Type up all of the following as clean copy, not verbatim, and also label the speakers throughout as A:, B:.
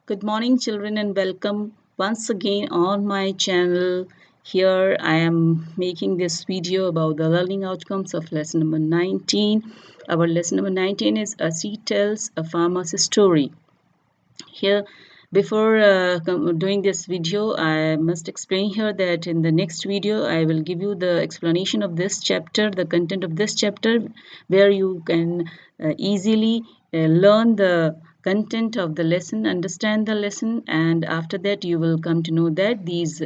A: Good morning, children, and welcome once again on my channel. Here I am making this video about the learning outcomes of lesson number 19. Our lesson number 19 is A Seed Tells a Farmer's Story. Here, before doing this video, I must explain here that in the next video, I will give you the explanation of this chapter, the content of this chapter, where you can easily learn the content of the lesson, understand the lesson, and after that, you will come to know that these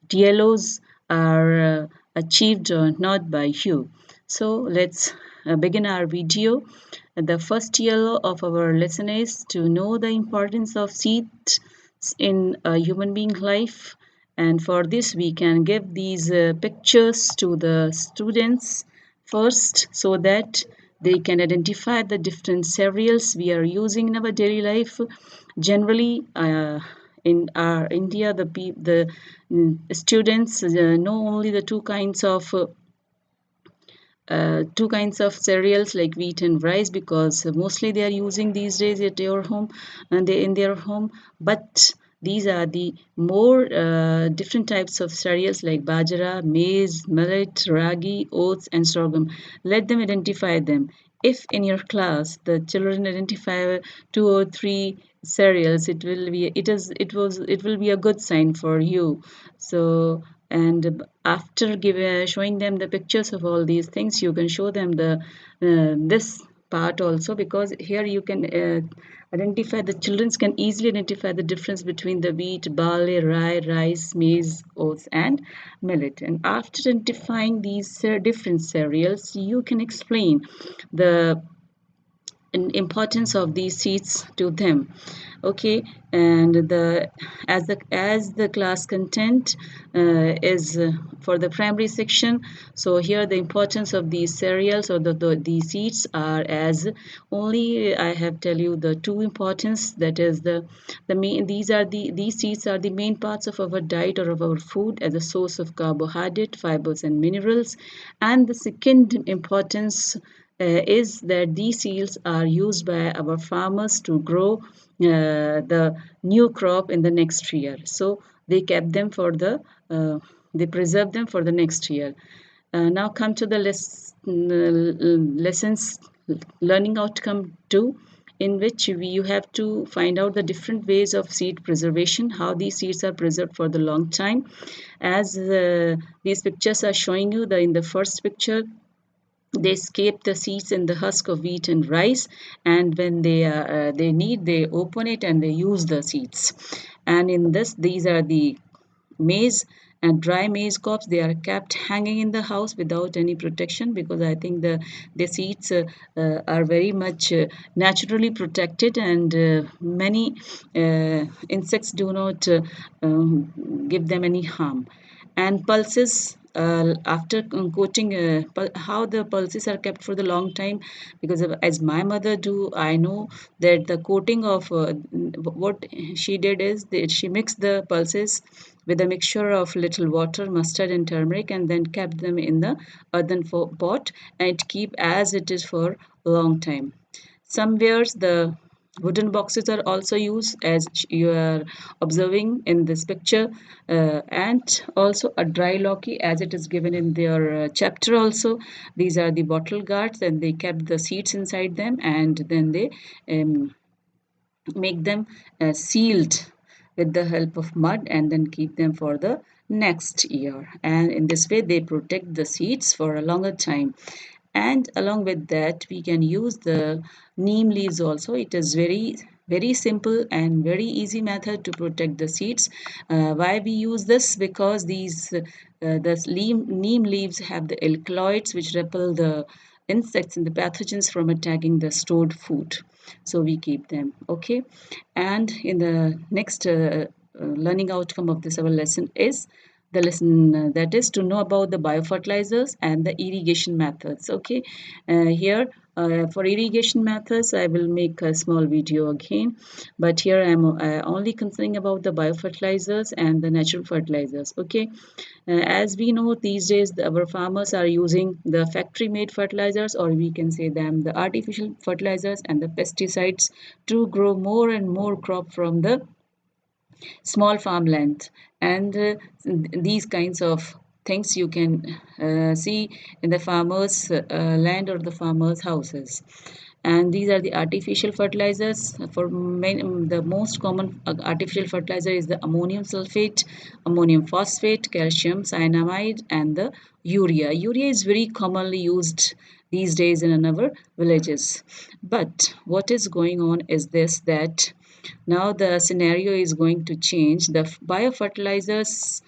A: TLOs are achieved or not by you. So let's begin our video. The first yellow of our lesson is to know the importance of seeds in a human being life. And for this, we can give these pictures to the students first so that they can identify the different cereals we are using in our daily life. Generally, in our India, the students know only the two kinds of cereals like wheat and rice because mostly they are using these days at your home and they in their home, but these are the more different types of cereals like bajra, maize, millet, ragi, oats, and sorghum. Let them identify them. If in your class the children identify two or three cereals, it will be a good sign for you. So, and after showing them the pictures of all these things, you can show them the this part also, because here you can identify, the children can easily identify the difference between the wheat, barley, rye, rice, maize, oats, and millet. And after identifying these different cereals, you can explain the importance of these seats to them. Okay, and the class content is for the primary section. So here the importance of these cereals or the seeds are as only I have tell you the two importance, that is the main, these seeds are the main parts of our diet or of our food as a source of carbohydrate, fibers, and minerals. And the second importance is that these seeds are used by our farmers to grow the new crop in the next year. So they kept them for they preserve them for the next year. Now come to the lessons learning outcome 2, in which you have to find out the different ways of seed preservation, how these seeds are preserved for the long time. As these pictures are showing you, in the first picture, they scrape the seeds in the husk of wheat and rice, and when they open it and they use the seeds. And in this, these are the maize and dry maize cobs. They are kept hanging in the house without any protection, because I think the seeds are very much naturally protected, and many insects do not give them any harm. And pulses, after coating, how the pulses are kept for the long time, because as my mother do, I know that the coating of what she did is that she mixed the pulses with a mixture of little water, mustard, and turmeric, and then kept them in the earthen pot, and it keep as it is for a long time. Somewhere the wooden boxes are also used, as you are observing in this picture, and also a dry locky, as it is given in their chapter also. These are the bottle guards, and they kept the seeds inside them, and then they make them sealed with the help of mud, and then keep them for the next year. And in this way they protect the seeds for a longer time. And along with that, we can use the neem leaves also. It is very simple and very easy method to protect the seeds. Why we use this? Because neem leaves have the alkaloids which repel the insects and the pathogens from attacking the stored food, so we keep them. Okay, and in the next learning outcome of this our lesson is the lesson that is to know about the biofertilizers and the irrigation methods. Okay, here for irrigation methods I will make a small video again, but here I am only concerning about the biofertilizers and the natural fertilizers. Okay, as we know, these days our farmers are using the factory made fertilizers, or we can say them the artificial fertilizers and the pesticides, to grow more and more crop from the small farmland, and these kinds of things you can see in the farmers land or the farmers houses. And these are the artificial fertilizers. For the most common artificial fertilizer is the ammonium sulfate, ammonium phosphate, calcium cyanamide, and the urea is very commonly used these days in our villages. But what is going on is this, that now the scenario is going to change. The biofertilizers,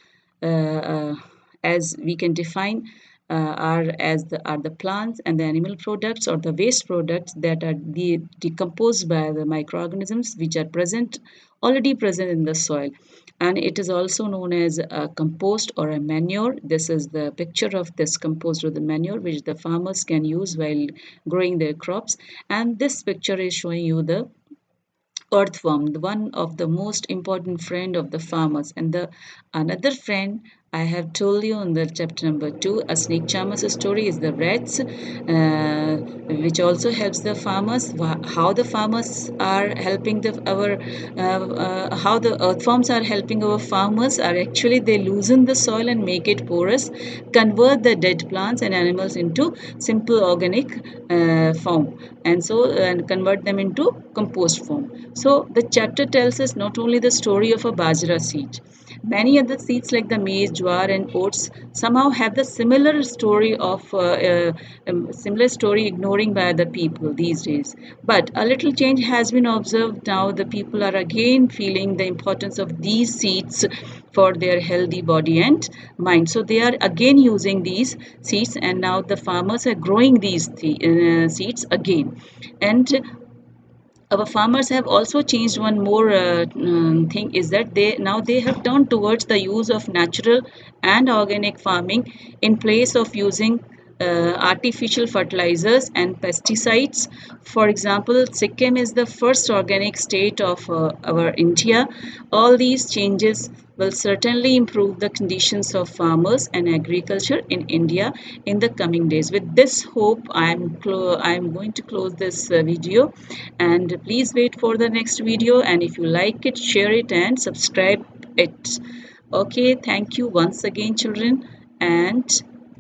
A: as we can define, are the plants and the animal products or the waste products that are decomposed by the microorganisms which are already present in the soil. And it is also known as a compost or a manure. This is the picture of this compost or the manure which the farmers can use while growing their crops. And this picture is showing you the earthworm, the one of the most important friend of the farmers. And the another friend I have told you in the chapter number 2, a snake charmer's story, is the rats, which also helps the farmers. How the farmers are helping how the earthworms are helping our farmers are actually they loosen the soil and make it porous, convert the dead plants and animals into simple organic form, and convert them into compost form. So the chapter tells us not only the story of a bajra seed. Many other seeds like the maize, jowar, and oats somehow have the similar story ignoring by the people these days. But a little change has been observed now. The people are again feeling the importance of these seeds for their healthy body and mind. So they are again using these seeds, and now the farmers are growing these seeds again. And our farmers have also changed one more thing, is that they have turned towards the use of natural and organic farming in place of using artificial fertilizers and pesticides. For example, Sikkim is the first organic state of our India. All these changes will certainly improve the conditions of farmers and agriculture in India in the coming days. With this hope, I'm going to close this video, and please wait for the next video. And if you like it, share it and subscribe it. Okay, thank you once again, children, and